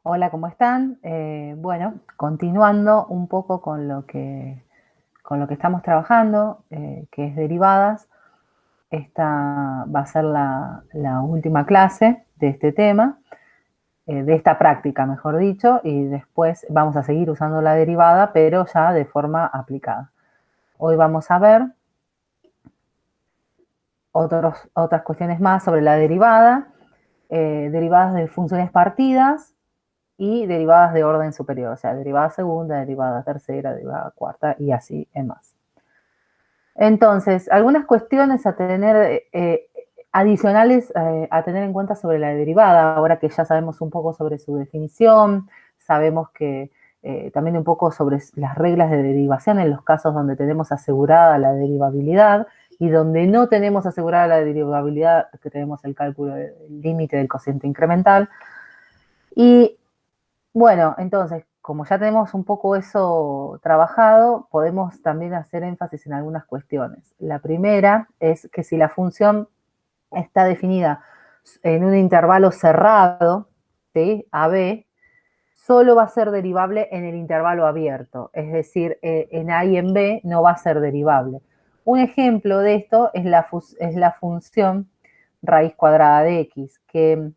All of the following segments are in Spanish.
Hola, ¿cómo están? Bueno, continuando un poco con lo que estamos trabajando, que es derivadas, esta va a ser la última clase de este tema, de esta práctica, mejor dicho, y después vamos a seguir usando la derivada, pero ya de forma aplicada. Hoy vamos a ver otras cuestiones más sobre la derivada, derivadas de funciones partidas, y derivadas de orden superior, o sea, derivada segunda, derivada tercera, derivada cuarta y así en más. Entonces, algunas cuestiones a tener adicionales a tener en cuenta sobre la derivada, ahora que ya sabemos un poco sobre su definición, sabemos que también un poco sobre las reglas de derivación en los casos donde tenemos asegurada la derivabilidad y donde no tenemos asegurada la derivabilidad, que tenemos el cálculo del límite del cociente incremental. Y bueno, entonces, como ya tenemos un poco eso trabajado, podemos también hacer énfasis en algunas cuestiones. La primera es que si la función está definida en un intervalo cerrado, ¿sí? AB, solo va a ser derivable en el intervalo abierto, es decir, en A y en B no va a ser derivable. Un ejemplo de esto es la función raíz cuadrada de x, que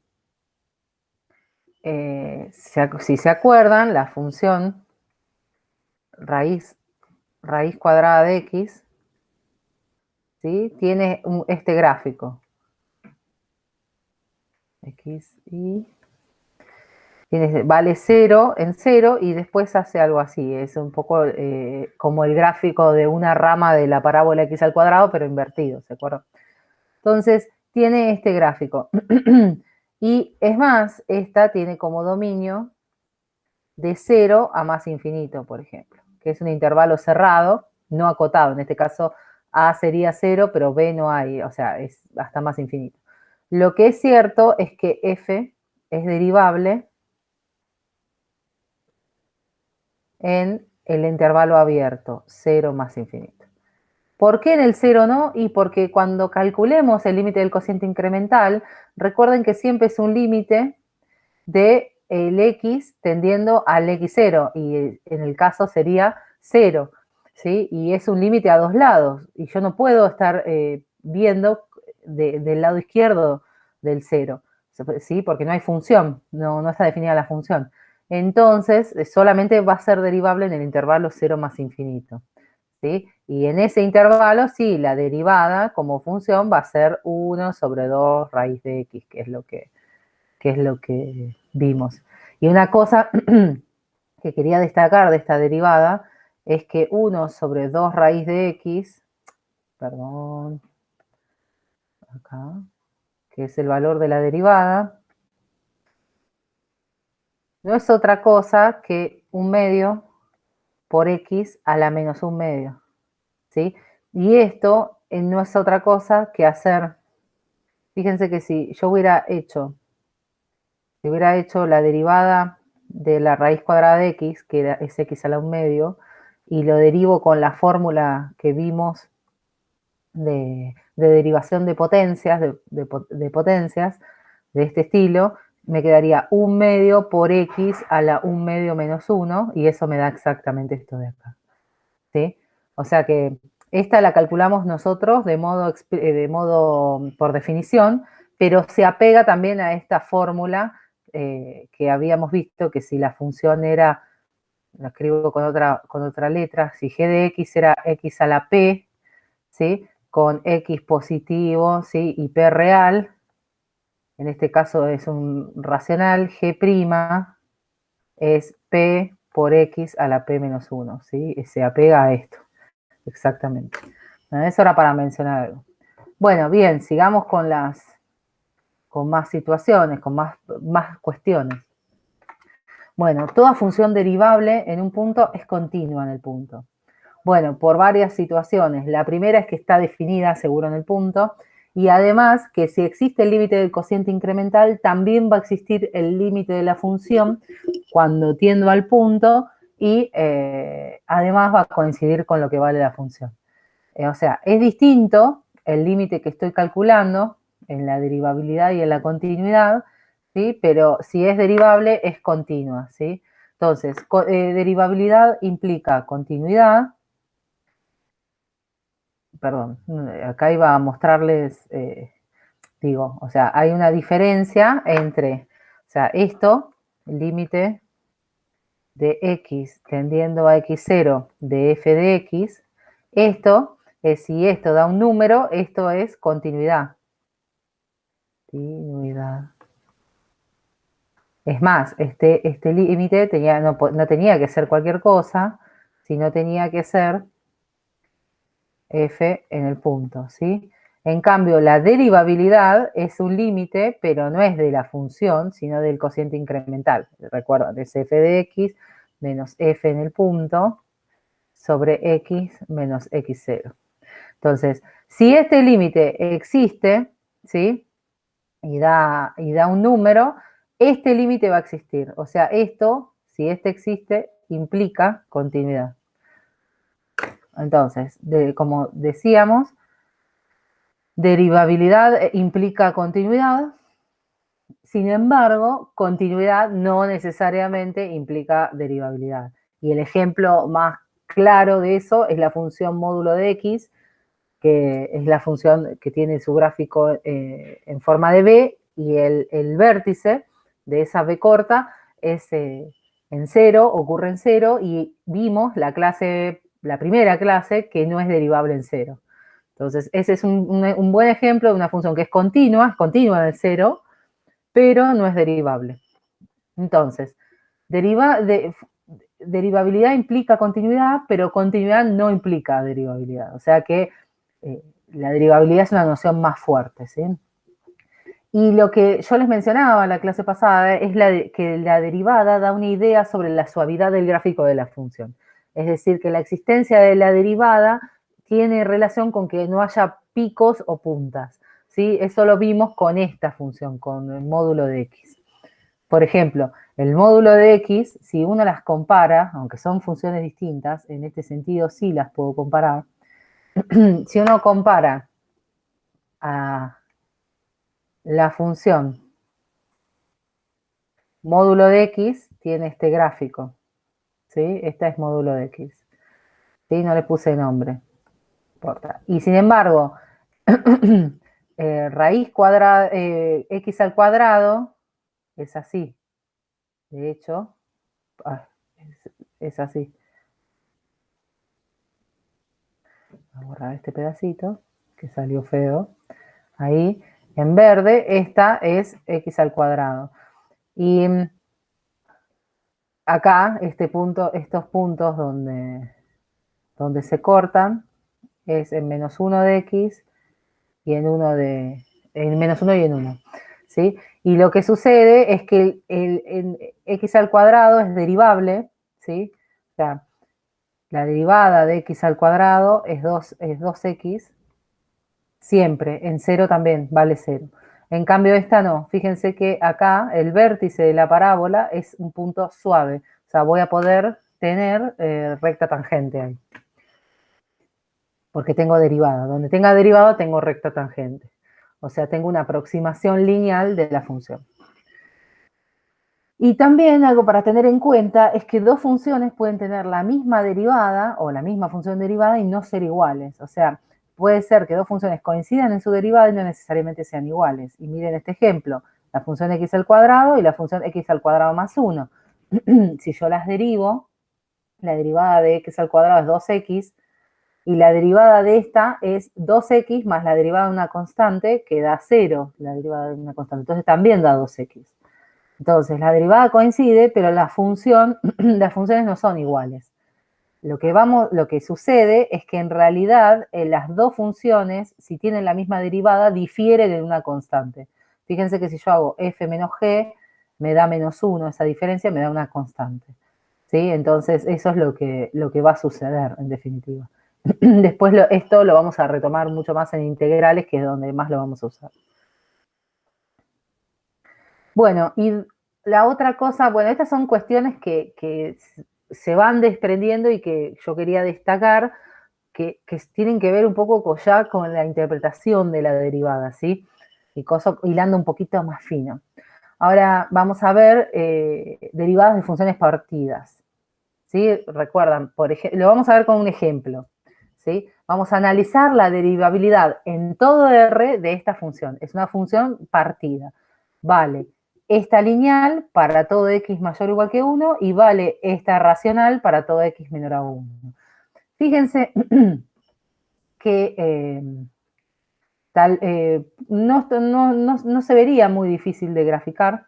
si se acuerdan, la función raíz cuadrada de x, ¿sí? Tiene este gráfico. X y vale 0 en 0 y después hace algo así. Es un poco como el gráfico de una rama de la parábola x al cuadrado, pero invertido, ¿se acuerdan? Entonces, tiene este gráfico. Y es más, esta tiene como dominio de 0 a más infinito, por ejemplo, que es un intervalo cerrado, no acotado. En este caso, A sería 0, pero B no hay, o sea, es hasta más infinito. Lo que es cierto es que F es derivable en el intervalo abierto, 0 más infinito. ¿Por qué en el 0 no? Y porque cuando calculemos el límite del cociente incremental, recuerden que siempre es un límite de el x tendiendo al x0 y en el caso sería 0, ¿sí? Y es un límite a dos lados y yo no puedo estar viendo del lado izquierdo del 0, ¿sí? Porque no hay función, no está definida la función. Entonces, solamente va a ser derivable en el intervalo 0 más infinito, ¿sí? Y en ese intervalo, sí, la derivada como función va a ser 1 sobre 2 raíz de x, que es lo que vimos. Y una cosa que quería destacar de esta derivada es que 1 sobre 2 raíz de x, perdón, acá, que es el valor de la derivada, no es otra cosa que un medio por x a la menos un medio, ¿sí? Y esto no es otra cosa que hacer, fíjense que si hubiera hecho la derivada de la raíz cuadrada de x, que es x a la un medio, y lo derivo con la fórmula que vimos de derivación de potencias, de potencias de este estilo, me quedaría un medio por x a la un medio menos 1, y eso me da exactamente esto de acá, ¿sí? O sea que esta la calculamos nosotros de modo por definición, pero se apega también a esta fórmula que habíamos visto, que si la función era, lo escribo con otra letra, si g de x era x a la p, ¿sí? Con x positivo, ¿sí? Y p real, en este caso es un racional, g' es p por x a la p menos 1, ¿sí? Y se apega a esto, exactamente. Eso era para mencionar algo. Bueno, bien, sigamos con más situaciones, con más cuestiones. Bueno, toda función derivable en un punto es continua en el punto. Bueno, por varias situaciones. La primera es que está definida seguro en el punto, y además que si existe el límite del cociente incremental, también va a existir el límite de la función cuando tiendo al punto, y además va a coincidir con lo que vale la función. O sea, es distinto el límite que estoy calculando en la derivabilidad y en la continuidad, ¿sí? Pero si es derivable, es continua, ¿sí? Entonces, derivabilidad implica continuidad. Perdón, acá iba a mostrarles, digo, o sea, hay una diferencia entre, o sea, esto, el límite de x tendiendo a x0 de f de x, esto es, si esto da un número, esto es continuidad. Continuidad. Es más, este límite tenía, no tenía que ser cualquier cosa, sino tenía que ser f en el punto, ¿sí? En cambio, la derivabilidad es un límite, pero no es de la función, sino del cociente incremental. Recuerden, es f de x menos f en el punto sobre x menos x0. Entonces, si este límite existe, ¿sí? Y da un número, este límite va a existir. O sea, esto, si este existe, implica continuidad. Entonces, como decíamos, derivabilidad implica continuidad. Sin embargo, continuidad no necesariamente implica derivabilidad. Y el ejemplo más claro de eso es la función módulo de x, que es la función que tiene su gráfico en forma de B, y el vértice de esa B corta es en cero, ocurre en cero, y vimos la primera clase que no es derivable en cero. Entonces, ese es un buen ejemplo de una función que es continua en el cero, pero no es derivable. Entonces, derivabilidad implica continuidad, pero continuidad no implica derivabilidad. O sea que la derivabilidad es una noción más fuerte, ¿sí? Y lo que yo les mencionaba en la clase pasada es que la derivada da una idea sobre la suavidad del gráfico de la función. Es decir, que la existencia de la derivada tiene relación con que no haya picos o puntas, ¿sí? Eso lo vimos con esta función, con el módulo de x. Por ejemplo, el módulo de x, si uno las compara, aunque son funciones distintas, en este sentido sí las puedo comparar. Si uno compara a la función módulo de x, tiene este gráfico, ¿sí? Esta es módulo de x, ¿sí? No le puse nombre, no importa. Y sin embargo, raíz cuadrada, x al cuadrado, es así. De hecho, es así. Voy a borrar este pedacito, que salió feo. Ahí, en verde, esta es x al cuadrado. Y acá, estos puntos donde se cortan, es en menos 1 de x y en menos 1 y en 1. ¿Sí? Y lo que sucede es que el x al cuadrado es derivable, ¿sí? O sea, la derivada de x al cuadrado es 2x, siempre, en 0 también, vale 0. En cambio esta no, fíjense que acá el vértice de la parábola es un punto suave, o sea, voy a poder tener recta tangente ahí, porque tengo derivada. Donde tenga derivada tengo recta tangente, o sea, tengo una aproximación lineal de la función. Y también algo para tener en cuenta es que dos funciones pueden tener la misma derivada o la misma función derivada y no ser iguales. O sea, puede ser que dos funciones coincidan en su derivada y no necesariamente sean iguales. Y miren este ejemplo, la función x al cuadrado y la función x al cuadrado más 1. Si yo las derivo, la derivada de x al cuadrado es 2x y la derivada de esta es 2x más la derivada de una constante que da 0, la derivada de una constante. Entonces también da 2x. Entonces, la derivada coincide, pero las funciones no son iguales. Lo que sucede es que en realidad las dos funciones, si tienen la misma derivada, difieren en una constante. Fíjense que si yo hago f menos g, me da menos 1, esa diferencia me da una constante. ¿Sí? Entonces, eso es lo que va a suceder, en definitiva. Después esto lo vamos a retomar mucho más en integrales, que es donde más lo vamos a usar. Bueno, y la otra cosa, bueno, estas son cuestiones que se van desprendiendo y que yo quería destacar, que tienen que ver un poco ya con la interpretación de la derivada, ¿sí? Y hilando un poquito más fino. Ahora vamos a ver derivadas de funciones partidas. ¿Sí? Recuerdan, por ejemplo, lo vamos a ver con un ejemplo. ¿Sí? Vamos a analizar la derivabilidad en todo R de esta función. Es una función partida. Vale esta lineal para todo x mayor o igual que 1 y vale esta racional para todo x menor a 1. Fíjense que no se vería muy difícil de graficar,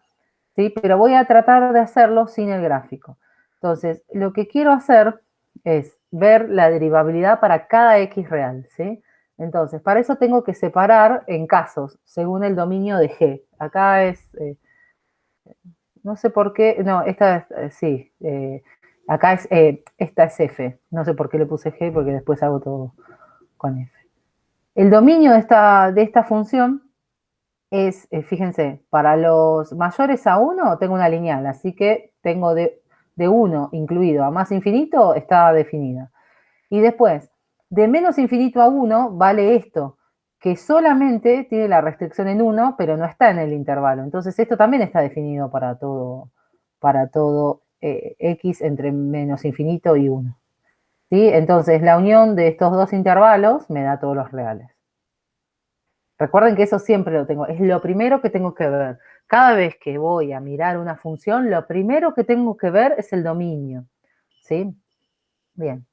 ¿sí? Pero voy a tratar de hacerlo sin el gráfico. Entonces, lo que quiero hacer es ver la derivabilidad para cada x real, ¿sí? Entonces, para eso tengo que separar en casos, según el dominio de G. Acá es, no sé por qué, no, esta es, sí, acá es, esta es F. No sé por qué le puse G, porque después hago todo con F. El dominio de esta función es, fíjense, para los mayores a 1 tengo una lineal, así que tengo de 1 incluido a más infinito, está definida. Y después, de menos infinito a 1 vale esto, que solamente tiene la restricción en 1, pero no está en el intervalo. Entonces esto también está definido para todo x entre menos infinito y 1. ¿Sí? Entonces la unión de estos dos intervalos me da todos los reales. Recuerden que eso siempre lo tengo, es lo primero que tengo que ver. Cada vez que voy a mirar una función, lo primero que tengo que ver es el dominio. ¿Sí? Bien.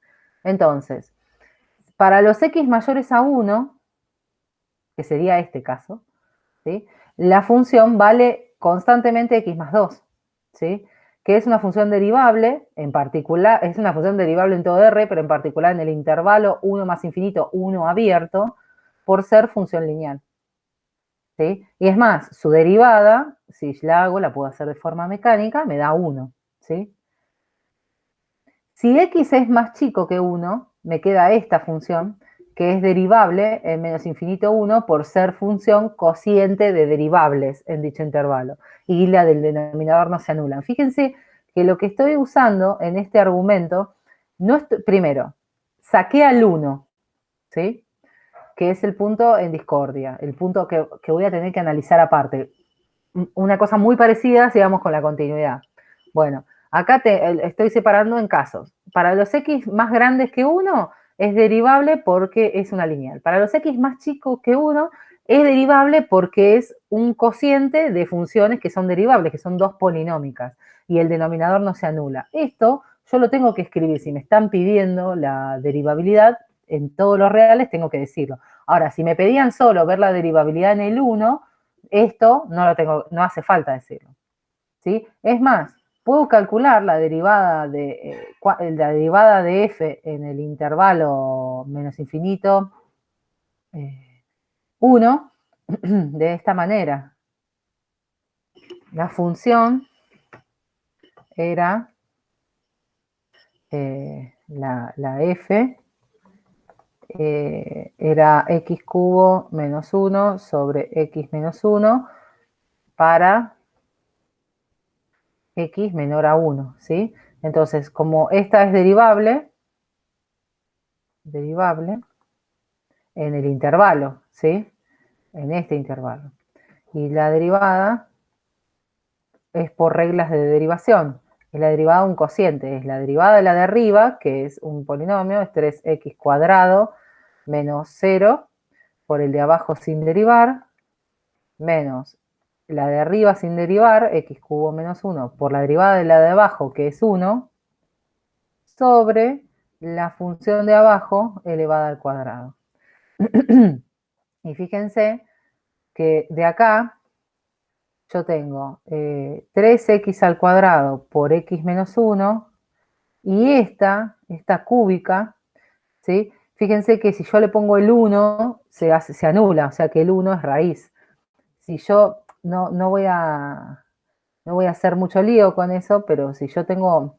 Entonces, para los x mayores a 1, que sería este caso, ¿sí? La función vale constantemente x más 2, ¿sí? Que es una función derivable, en particular, es una función derivable en todo R, pero en particular en el intervalo 1 más infinito, 1 abierto, por ser función lineal. ¿Sí? Y es más, su derivada, si la hago, la puedo hacer de forma mecánica, me da 1, ¿sí? Si x es más chico que 1, me queda esta función, que es derivable en menos infinito 1 por ser función cociente de derivables en dicho intervalo. Y la del denominador no se anulan. Fíjense que lo que estoy usando en este argumento, primero, saqué al 1, ¿sí? Que es el punto en discordia, el punto que voy a tener que analizar aparte. Una cosa muy parecida, sigamos con la continuidad. Bueno, acá estoy separando en casos. Para los x más grandes que 1 es derivable porque es una lineal. Para los x más chicos que 1 es derivable porque es un cociente de funciones que son derivables, que son dos polinómicas, y el denominador no se anula. Esto yo lo tengo que escribir. Si me están pidiendo la derivabilidad en todos los reales, tengo que decirlo. Ahora, si me pedían solo ver la derivabilidad en el 1, esto no hace falta decirlo. ¿Sí? Es más, puedo calcular la derivada de f en el intervalo menos infinito 1 de esta manera. La función era la f era x cubo menos 1 sobre x menos 1 para x menor a 1, ¿sí? Entonces, como esta es derivable en el intervalo, ¿sí? En este intervalo. Y la derivada es por reglas de derivación. Es la derivada de un cociente. Es la derivada de la de arriba, que es un polinomio, es 3x cuadrado menos 0 por el de abajo sin derivar, menos la de arriba sin derivar, x cubo menos 1, por la derivada de la de abajo, que es 1, sobre la función de abajo elevada al cuadrado. Y fíjense que de acá yo tengo 3x al cuadrado por x menos 1 y esta cúbica, ¿sí? Fíjense que si yo le pongo el 1 se anula, o sea que el 1 es raíz. Si yo no voy a hacer mucho lío con eso, pero si yo tengo,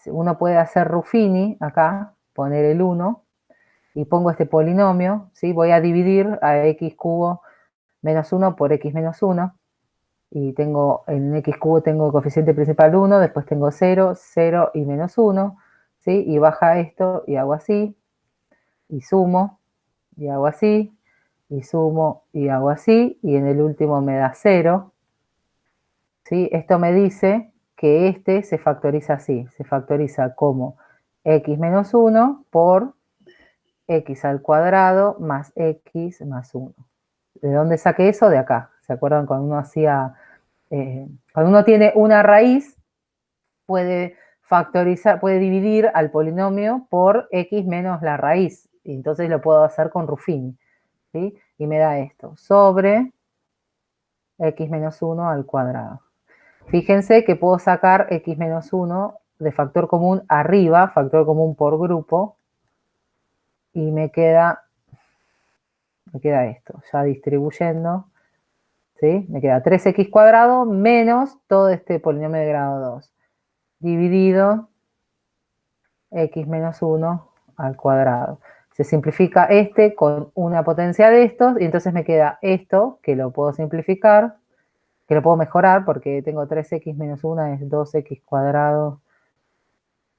uno puede hacer Ruffini acá, poner el 1 y pongo este polinomio, ¿sí? Voy a dividir a x cubo menos 1 por x menos 1 y tengo en x cubo tengo coeficiente principal 1, después tengo 0, 0 y menos 1, ¿sí? Y baja esto y hago así, y sumo, y hago así, y sumo, y hago así, y en el último me da 0, ¿sí? Esto me dice que este se factoriza así, se factoriza como x menos 1 por x al cuadrado más x más 1. ¿De dónde saqué eso? De acá. ¿Se acuerdan cuando uno hacía, cuando uno tiene una raíz, puede factorizar, puede dividir al polinomio por x menos la raíz? Y entonces lo puedo hacer con Ruffini, ¿sí? Y me da esto, sobre x menos 1 al cuadrado. Fíjense que puedo sacar x menos 1 de factor común arriba, factor común por grupo, y me queda esto, ya distribuyendo, ¿sí? Me queda 3x cuadrado menos todo este polinomio de grado 2, dividido x menos 1 al cuadrado. Se simplifica este con una potencia de estos, y entonces me queda esto, que lo puedo simplificar, que lo puedo mejorar, porque tengo 3x menos 1 es 2x cuadrado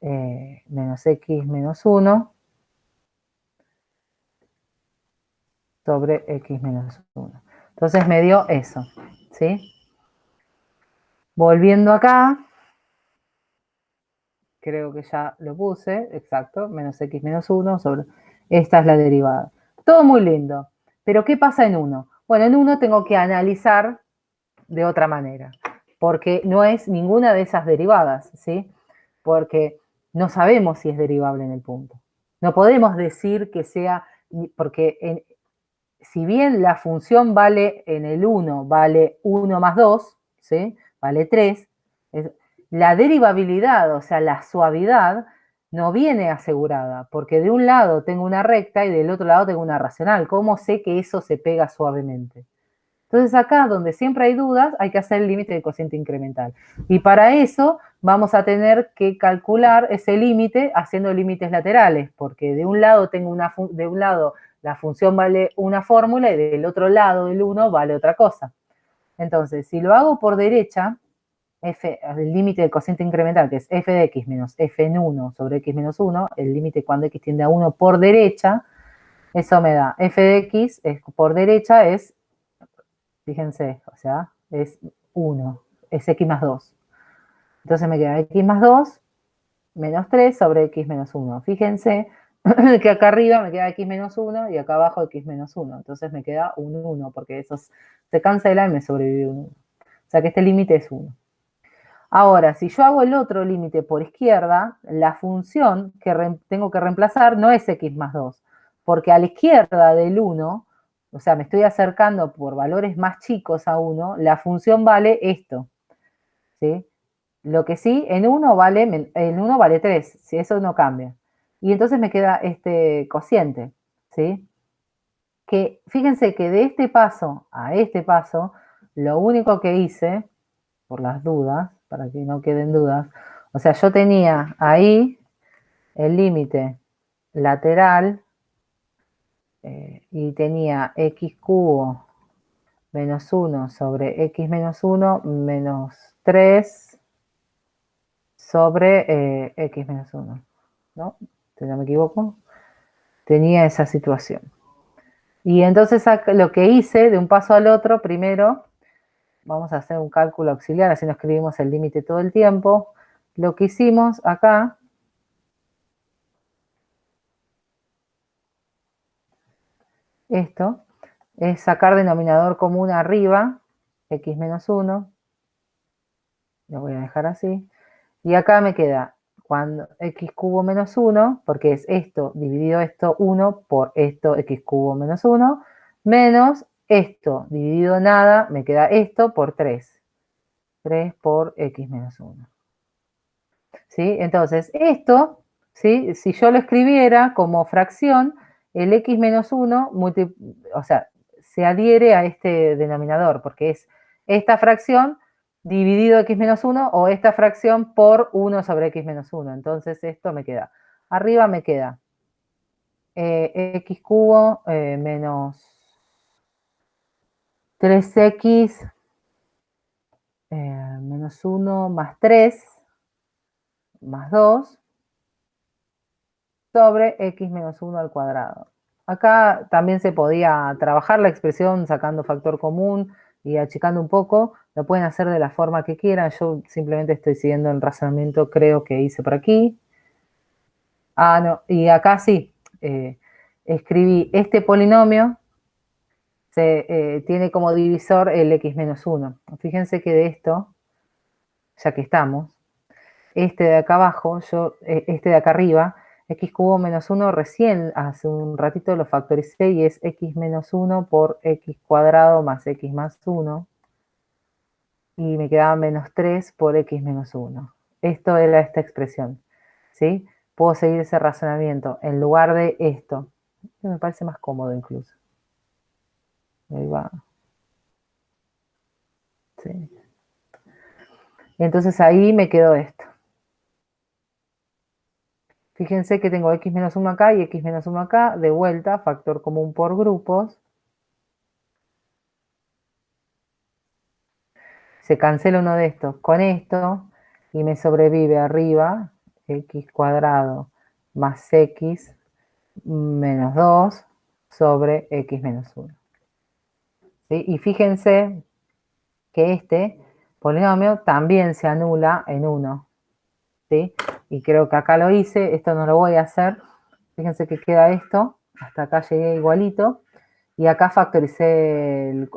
menos x menos 1 sobre x menos 1. Entonces me dio eso, ¿sí? Volviendo acá, creo que ya lo puse, exacto, menos x menos 1 sobre... Esta es la derivada. Todo muy lindo, pero ¿qué pasa en 1? Bueno, en 1 tengo que analizar de otra manera, porque no es ninguna de esas derivadas, ¿sí? Porque no sabemos si es derivable en el punto. No podemos decir que sea, porque si bien la función vale en el 1, vale 1 más 2, ¿sí? Vale 3, la derivabilidad, o sea, la suavidad, no viene asegurada, porque de un lado tengo una recta y del otro lado tengo una racional. ¿Cómo sé que eso se pega suavemente? Entonces acá, donde siempre hay dudas, hay que hacer el límite del cociente incremental. Y para eso vamos a tener que calcular ese límite haciendo límites laterales, porque de un lado la función vale una fórmula y del otro lado del 1 vale otra cosa. Entonces, si lo hago por derecha, el límite del cociente incremental, que es f de x menos f en 1 sobre x menos 1, el límite cuando x tiende a 1 por derecha, eso me da f de x por derecha es, fíjense, o sea, es 1, es x más 2. Entonces me queda x más 2 menos 3 sobre x menos 1. Fíjense que acá arriba me queda x menos 1 y acá abajo x menos 1. Entonces me queda un 1 porque esos se cancelan y me sobrevive un 1. O sea que este límite es 1. Ahora, si yo hago el otro límite por izquierda, la función que tengo que reemplazar no es x más 2, porque a la izquierda del 1, o sea, me estoy acercando por valores más chicos a 1, la función vale esto, ¿sí? Lo que sí, en 1 vale 3, si eso no cambia. Y entonces me queda este cociente, ¿sí? Que fíjense que de este paso a este paso, lo único que hice, por las dudas, para que no queden dudas, o sea, yo tenía ahí el límite lateral y tenía x cubo menos 1 sobre x menos 1 menos 3 sobre x menos 1, ¿no? Si no me equivoco, tenía esa situación. Y entonces lo que hice de un paso al otro, primero, vamos a hacer un cálculo auxiliar, así no escribimos el límite todo el tiempo. Lo que hicimos acá, esto, es sacar denominador común arriba, x menos 1, lo voy a dejar así, y acá me queda cuando x cubo menos 1, porque es esto dividido esto 1 por esto x cubo menos 1, menos esto dividido nada, me queda esto por 3. 3 por x menos 1. ¿Sí? Entonces, esto, ¿sí? Si yo lo escribiera como fracción, el x menos 1, o sea, se adhiere a este denominador, porque es esta fracción dividido x menos 1 o esta fracción por 1 sobre x menos 1. Entonces, esto me queda. Arriba me queda x cubo menos 3x menos 1 más 3 más 2 sobre x menos 1 al cuadrado. Acá también se podía trabajar la expresión sacando factor común y achicando un poco, lo pueden hacer de la forma que quieran. Yo simplemente estoy siguiendo el razonamiento, creo que hice por aquí. Ah, no, y acá sí, escribí este polinomio, tiene como divisor el x menos 1. Fíjense que de esto, ya que estamos, este de acá abajo, este de acá arriba, x cubo menos 1, recién hace un ratito lo factoricé y es x menos 1 por x cuadrado más x más 1. Y me quedaba menos 3 por x menos 1. Esto era esta expresión, ¿sí? Puedo seguir ese razonamiento en lugar de esto. Me parece más cómodo incluso. Ahí va. Sí. Entonces ahí me quedó esto. Fíjense que tengo x menos 1 acá y x menos 1 acá. De vuelta, factor común por grupos. Se cancela uno de estos con esto y me sobrevive arriba x cuadrado más x menos 2 sobre x menos 1. ¿Sí? Y fíjense que este polinomio también se anula en 1. ¿Sí? Y creo que acá lo hice, esto no lo voy a hacer. Fíjense que queda esto, hasta acá llegué igualito. Y acá factoricé el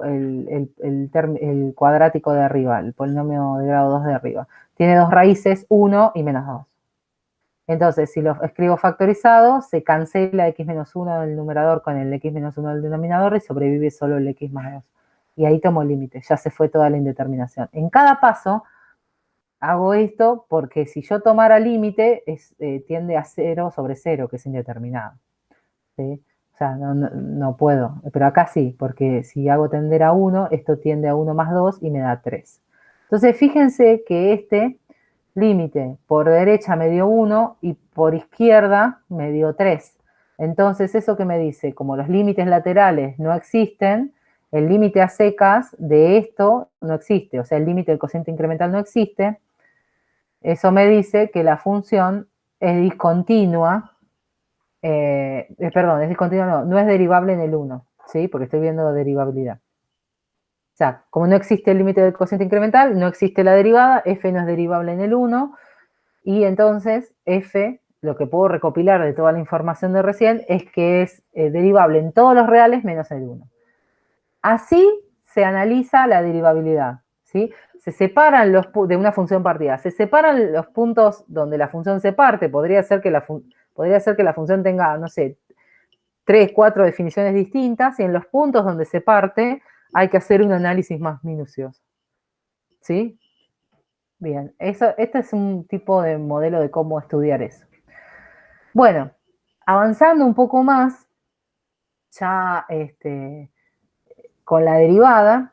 cuadrático de arriba, el polinomio de grado 2 de arriba. Tiene dos raíces, 1 y menos 2. Entonces, si lo escribo factorizado, se cancela x menos 1 del numerador con el x menos 1 del denominador y sobrevive solo el x más 2. Y ahí tomo límite, ya se fue toda la indeterminación. En cada paso hago esto porque si yo tomara límite, tiende a 0 sobre 0, que es indeterminado. ¿Sí? O sea, no puedo. Pero acá sí, porque si hago tender a 1, esto tiende a 1 más 2 y me da 3. Entonces, fíjense que este límite por derecha me dio 1 y por izquierda me dio 3. Entonces, eso que me dice, como los límites laterales no existen, el límite a secas de esto no existe. O sea, el límite del cociente incremental no existe. Eso me dice que la función es discontinua. Perdón, es discontinua, no es derivable en el 1, ¿sí? Porque estoy viendo derivabilidad. O sea, como no existe el límite del cociente incremental, no existe la derivada, f no es derivable en el 1, y entonces f, lo que puedo recopilar de toda la información de recién, es que es derivable en todos los reales menos el 1. Así se analiza la derivabilidad, ¿sí? Se separan de una función partida, se separan los puntos donde la función se parte. Podría ser que la función tenga, no sé, 3, 4 definiciones distintas, y en los puntos donde se parte hay que hacer un análisis más minucioso, ¿sí? Bien, este es un tipo de modelo de cómo estudiar eso. Bueno, avanzando un poco más, ya con la derivada,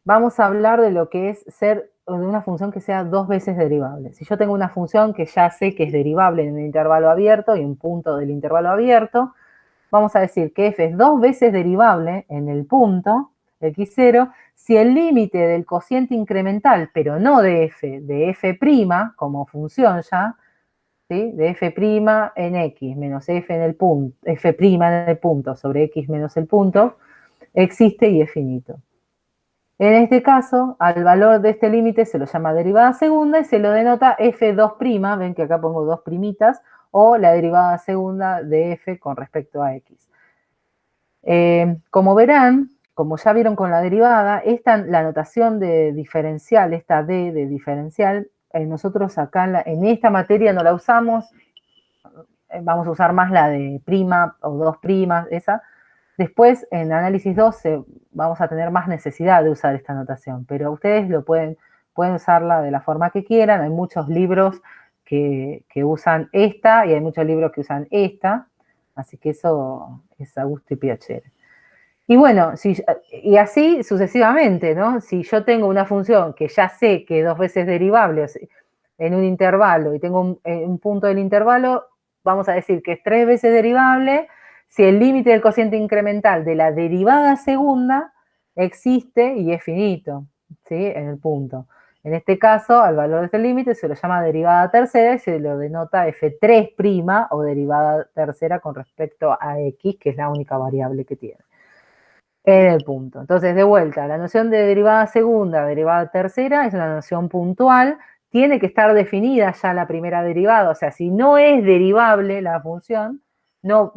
vamos a hablar de lo que es ser de una función que sea dos veces derivable. Si yo tengo una función que ya sé que es derivable en un intervalo abierto y un punto del intervalo abierto, vamos a decir que f es dos veces derivable en el punto x0 si el límite del cociente incremental, pero no de f' como función ya, ¿sí? De f' en x menos f en el punto, f' en el punto sobre x menos el punto, existe y es finito. En este caso, al valor de este límite se lo llama derivada segunda y se lo denota f2', ven que acá pongo dos primitas, o la derivada segunda de f con respecto a x. Como verán, como ya vieron con la derivada, la notación de diferencial, esta d de diferencial, nosotros acá en esta materia no la usamos, vamos a usar más la de prima o dos primas, esa. Después, en análisis 2, vamos a tener más necesidad de usar esta notación, pero ustedes pueden usarla de la forma que quieran. Hay muchos libros que usan esta y hay muchos libros que usan esta, así que eso es a gusto y piacere. Y bueno, y así sucesivamente, ¿no? Si yo tengo una función que ya sé que dos veces derivable en un intervalo y tengo un punto del intervalo, vamos a decir que es tres veces derivable si el límite del cociente incremental de la derivada segunda existe y es finito, ¿sí? En el punto. En este caso, al valor de este límite se lo llama derivada tercera y se lo denota f3' o derivada tercera con respecto a x, que es la única variable que tiene. en el punto. Entonces, de vuelta, la noción de derivada segunda, derivada tercera, es una noción puntual, tiene que estar definida ya la primera derivada, o sea, si no es derivable la función, no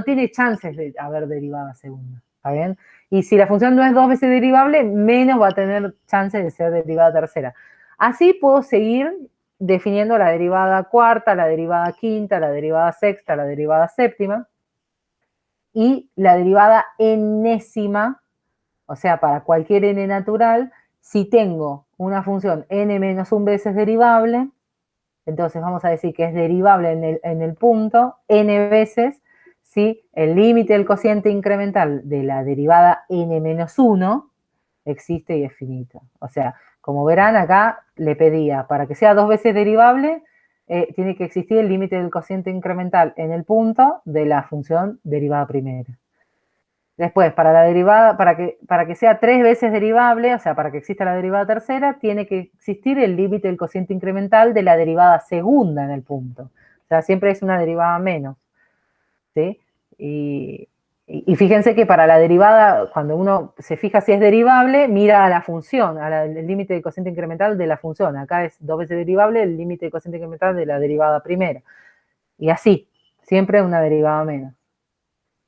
tiene chances de haber derivada segunda, ¿está bien? Y si la función no es dos veces derivable, menos va a tener chances de ser derivada tercera. Así puedo seguir definiendo la derivada cuarta, la derivada quinta, la derivada sexta, la derivada séptima, y la derivada enésima, o sea, para cualquier n natural, si tengo una función n menos 1 veces derivable, entonces vamos a decir que es derivable en el punto n veces si el límite del cociente incremental de la derivada n menos 1 existe y es finito. O sea, como verán acá le pedía, para que sea dos veces derivable, tiene que existir el límite del cociente incremental en el punto de la función derivada primera. Después, para la derivada, para que sea tres veces derivable, o sea, para que exista la derivada tercera, tiene que existir el límite del cociente incremental de la derivada segunda en el punto. O sea, siempre es una derivada menos, ¿sí? Y fíjense que para la derivada, cuando uno se fija si es derivable, mira a la función, al límite del cociente incremental de la función. Acá es dos veces derivable el límite del cociente incremental de la derivada primera. Y así, siempre una derivada menos.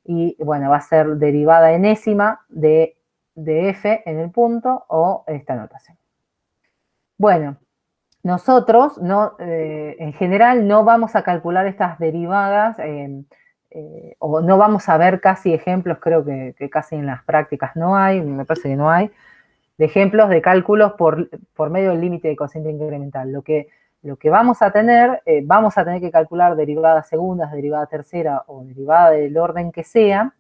Y bueno, va a ser derivada enésima de f en el punto o esta notación. Bueno, nosotros en general no vamos a calcular estas derivadas o no vamos a ver casi ejemplos, creo que casi en las prácticas no hay, me parece que no hay, de ejemplos de cálculos por medio del límite de cociente incremental. Lo que vamos a tener que calcular derivadas segundas, derivada tercera o derivada del orden que sea,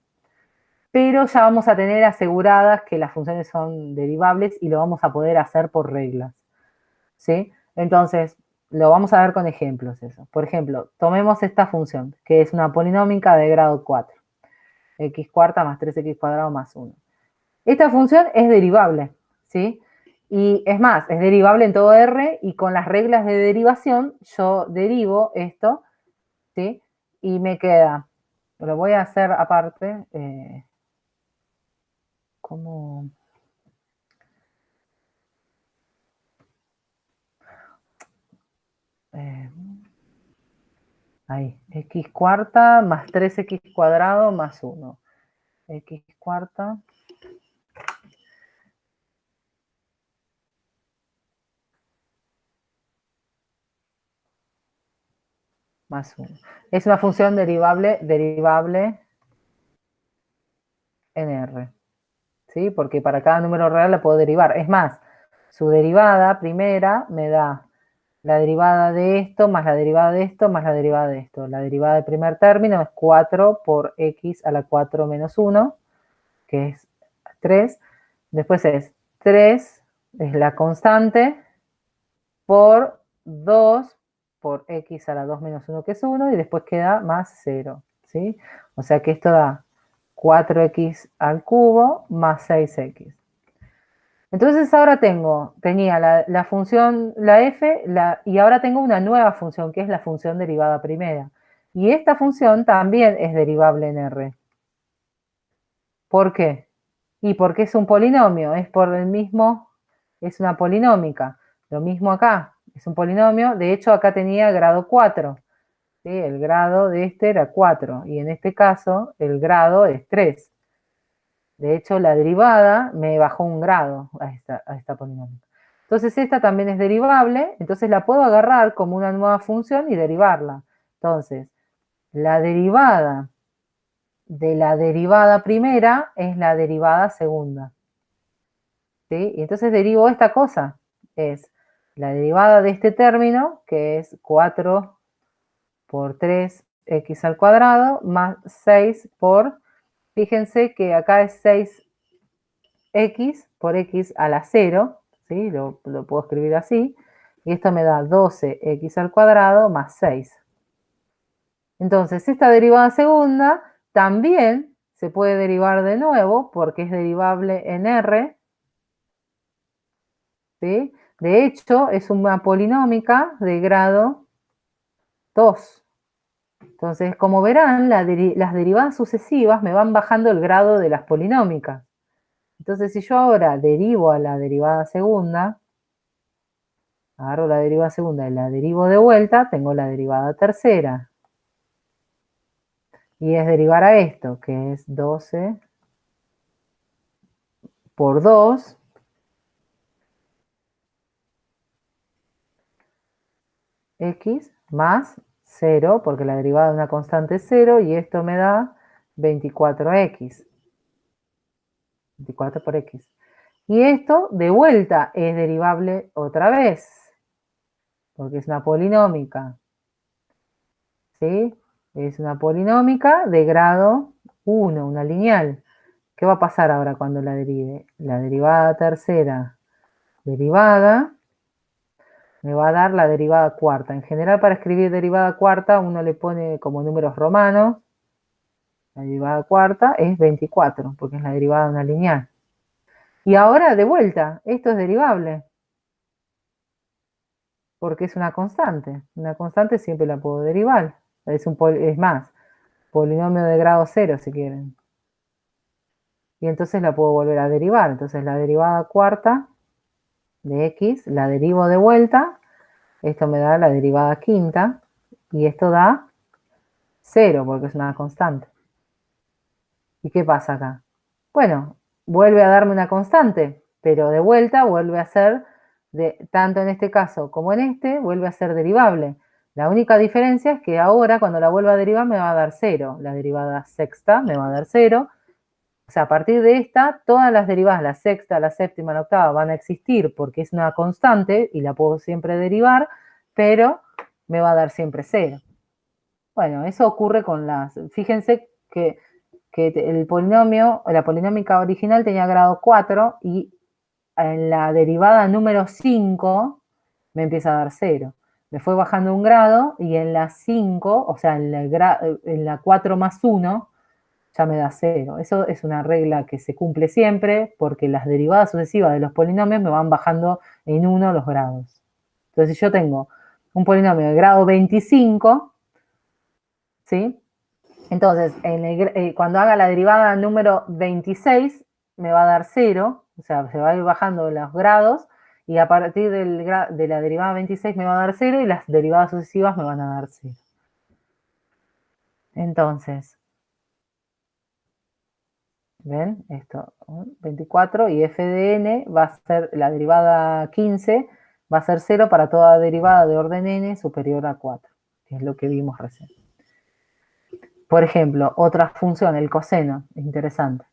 pero ya vamos a tener aseguradas que las funciones son derivables y lo vamos a poder hacer por reglas, ¿sí? Entonces, lo vamos a ver con ejemplos eso. Por ejemplo, tomemos esta función, que es una polinómica de grado 4, x cuarta más 3x cuadrado más 1. Esta función es derivable, ¿sí? Y es más, es derivable en todo R y con las reglas de derivación yo derivo esto, ¿sí? Y me queda, lo voy a hacer aparte, como... ahí, x cuarta más 3x cuadrado más 1. X cuarta más 1. Es una función derivable en R, ¿sí? Porque para cada número real la puedo derivar. Es más, su derivada primera me da la derivada de esto, más la derivada de esto, más la derivada de esto. La derivada del primer término es 4 por x a la 4 menos 1, que es 3. Después es 3, es la constante, por 2 por x a la 2 menos 1, que es 1, y después queda más 0, ¿sí? O sea que esto da 4x al cubo más 6x. Entonces ahora tenía la función, la f, y ahora tengo una nueva función, que es la función derivada primera. Y esta función también es derivable en R. ¿Por qué? Y porque es un polinomio, es por el mismo, es una polinómica. Lo mismo acá, es un polinomio, de hecho acá tenía grado 4. ¿Sí? El grado de este era 4 y en este caso el grado es 3. De hecho, la derivada me bajó un grado a esta polinomio. Entonces, esta también es derivable, entonces la puedo agarrar como una nueva función y derivarla. Entonces, la derivada de la derivada primera es la derivada segunda. ¿Sí? Y entonces derivo esta cosa. Es la derivada de este término, que es 4 por 3x al cuadrado, más 6 por... Fíjense que acá es 6x por x a la 0, ¿sí? Lo puedo escribir así, y esto me da 12x al cuadrado más 6. Entonces, esta derivada segunda también se puede derivar de nuevo, porque es derivable en R, ¿sí? De hecho, es una polinómica de grado 2. Entonces, como verán, las derivadas sucesivas me van bajando el grado de las polinómicas. Entonces, si yo ahora derivo a la derivada segunda, agarro la derivada segunda y la derivo de vuelta, tengo la derivada tercera. Y es derivar a esto, que es 12 por 2 x más 0, porque la derivada de una constante es 0, y esto me da 24x. 24 por x. Y esto de vuelta es derivable otra vez, porque es una polinómica. ¿Sí? Es una polinómica de grado 1, una lineal. ¿Qué va a pasar ahora cuando la derive? La derivada tercera derivada me va a dar la derivada cuarta. En general, para escribir derivada cuarta, uno le pone como números romanos. La derivada cuarta es 24, porque es la derivada de una lineal. Y ahora, de vuelta, esto es derivable, porque es una constante. Una constante siempre la puedo derivar. Es más, polinomio de grado 0, si quieren. Y entonces la puedo volver a derivar. Entonces la derivada cuarta de x la derivo de vuelta. Esto me da la derivada quinta. Y esto da 0, porque es una constante. ¿Y qué pasa acá? Bueno, vuelve a darme una constante, pero de vuelta vuelve a ser, tanto en este caso como en este, vuelve a ser derivable. La única diferencia es que ahora, cuando la vuelva a derivar, me va a dar 0. La derivada sexta me va a dar 0. O sea, a partir de esta, todas las derivadas, la sexta, la séptima, la octava, van a existir porque es una constante y la puedo siempre derivar, pero me va a dar siempre 0. Bueno, eso ocurre con las... Fíjense que el polinomio, la polinómica original tenía grado 4 y en la derivada número 5 me empieza a dar 0. Me fue bajando un grado y en la 5, o sea, en la 4 más 1, ya me da 0. Eso es una regla que se cumple siempre porque las derivadas sucesivas de los polinomios me van bajando en 1 los grados. Entonces, si yo tengo un polinomio de grado 25, ¿sí? Entonces, cuando haga la derivada número 26, me va a dar 0, o sea, se va a ir bajando los grados, y a partir de la derivada 26 me va a dar 0, y las derivadas sucesivas me van a dar 0. Entonces, ¿ven? Esto, 24, y f de n va a ser, la derivada 15, va a ser 0 para toda derivada de orden n superior a 4, que es lo que vimos recién. Por ejemplo, otra función, el coseno, es interesante.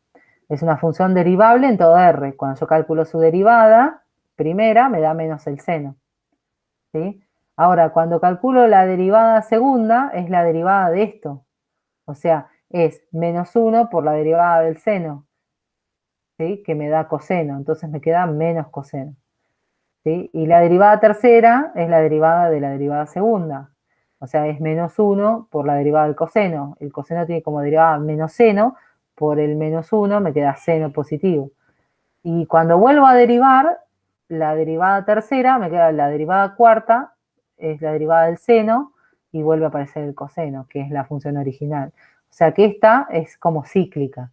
Es una función derivable en todo R. Cuando yo calculo su derivada primera, me da menos el seno. ¿Sí? Ahora, cuando calculo la derivada segunda, es la derivada de esto. O sea, es menos 1 por la derivada del seno, ¿sí? Que me da coseno. Entonces me queda menos coseno. ¿Sí? Y la derivada tercera es la derivada de la derivada segunda. O sea, es menos 1 por la derivada del coseno. El coseno tiene como derivada menos seno, por el menos 1 me queda seno positivo. Y cuando vuelvo a derivar, la derivada tercera me queda la derivada cuarta, es la derivada del seno, y vuelve a aparecer el coseno, que es la función original. O sea que esta es como cíclica.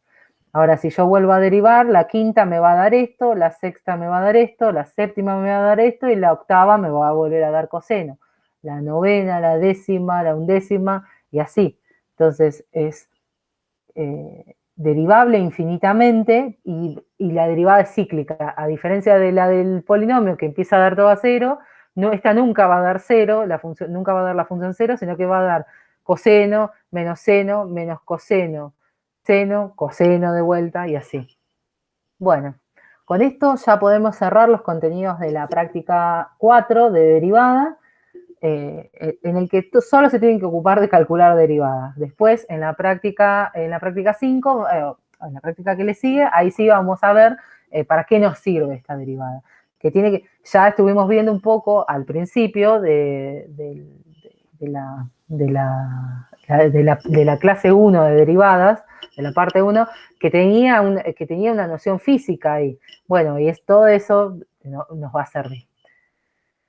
Ahora, si yo vuelvo a derivar, la quinta me va a dar esto, la sexta me va a dar esto, la séptima me va a dar esto, y la octava me va a volver a dar coseno. La novena, la décima, la undécima, y así. Entonces, es derivable infinitamente y la derivada es cíclica. A diferencia de la del polinomio que empieza a dar todo a 0, no, esta nunca va a dar 0, nunca va a dar la función 0, sino que va a dar coseno, menos coseno, seno, coseno de vuelta y así. Bueno, con esto ya podemos cerrar los contenidos de la práctica 4 de derivada. En el que solo se tienen que ocupar de calcular derivadas. Después, en la práctica 5, en la práctica que le sigue, ahí sí vamos a ver para qué nos sirve esta derivada. Ya estuvimos viendo un poco al principio de la clase 1 de derivadas, de la parte 1, que tenía una noción física ahí. Bueno, y todo eso nos va a servir.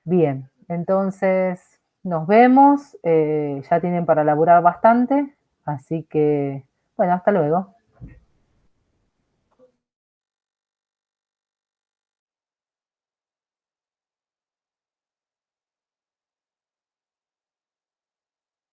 Bien, entonces nos vemos, ya tienen para laburar bastante, así que, bueno, hasta luego.